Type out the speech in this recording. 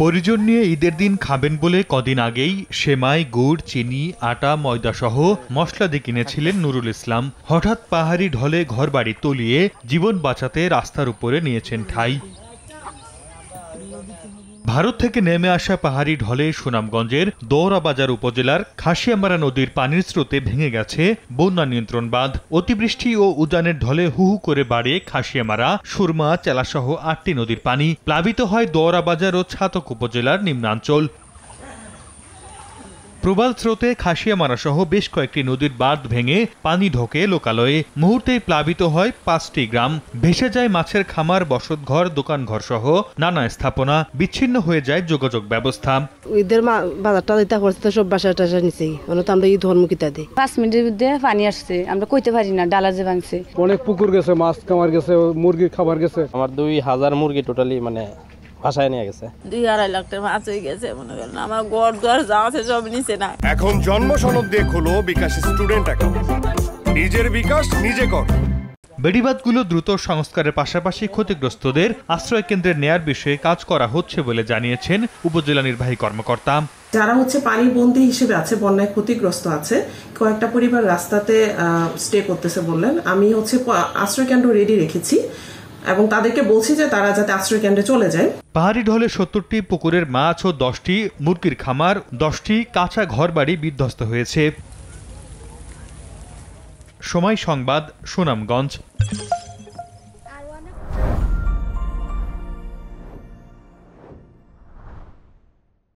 পরিজন নিয়ে ঈদের দিন খাবেন বলে কদিন আগেই সেমাই, গুড়, চিনি, আটা, ময়দাসহ মশলাদি কিনেছিলেন নুরুল ইসলাম। হঠাৎ পাহাড়ি ঢলে ঘরবাড়ি তলিয়ে জীবন বাঁচাতে রাস্তার উপরে নিয়েছেন ঠাঁই। ভারত থেকে নেমে আসা পাহাড়ি ঢলে সুনামগঞ্জের দৌড়াবাজার উপজেলার খাসিয়ামারা নদীর পানির স্রোতে ভেঙে গেছে বন্যা নিয়ন্ত্রণ বাঁধ। অতিবৃষ্টি ও উজানের ঢলে হু হু করে বাড়ে খাসিয়ামারা, সুরমা, চেলাসহ ৮টি নদীর পানি। প্লাবিত হয় দৌড়াবাজার ও ছাতক উপজেলার নিম্নাঞ্চল। প্রবাল স্রোতে খাসিয়ামারা সহ বেশ কয়েকটি নদীর বাঁধ ভেঙে পানি ঢোকে লোকালয়ে। মুহূর্তেই প্লাবিত হয় ৫টি গ্রাম। ভেসে যায় মাছের খামার, বসতঘর, দোকানঘর সহ নানা স্থাপনা। বিচ্ছিন্ন হয়ে যায় যোগাযোগ ব্যবস্থা। ঈদের বাজারটা দিতে পারছে সব বাসা টাসা নিচে আমরা ঈদ ধর্মকিতা দিই। ৫ মিনিটের মধ্যে পানি আসছে, আমরা কইতে পারি না ডালা যে ভাঙছে। অনেক পুকুর গেছে, মাছ খামার গেছে, মুরগির খাবার গেছে। আমার ২,০০০ মুরগি টোটালি ভাষায় নিয়ে গেছে। ২-২.৫ লাখ টাকা মাছ হয়ে গেছে মনে করেন। আমার ঘর দুয়ার যা আছে সব নিচে না। এখন জন্ম সনদ দিয়ে খোলো বিকাশ স্টুডেন্ট অ্যাকাউন্ট। নিজের বিকাশ নিজে কর। বেড়িবাঁধগুলো দ্রুত সংস্কারের পাশাপাশি ক্ষতিগ্রস্তদের আশ্রয় কেন্দ্রে নেয়ার বিষয়ে কাজ করা হচ্ছে বলে জানিয়েছেন উপজেলা নির্বাহী কর্মকর্তা। যারা পানি বন্দী হিসেবে আছে, বন্যায় ক্ষতিগ্রস্ত আছে, কয়েকটা পরিবার রাস্তাতে স্টে করতেছে বললেন। আমি আশ্রয় কেন্দ্র রেডি রেখেছি এবং তাদেরকে বলছি যে তারা যাতে আশ্রয় কেন্দ্রে চলে যায়। পাহাড়ি ঢলে ৭০টি পুকুরের মাছ ও 10টি মুরগির খামার, 10টি কাঁচা ঘরবাড়ি বিধ্বস্ত হয়েছে। সময় সংবাদ, সুনামগঞ্জ।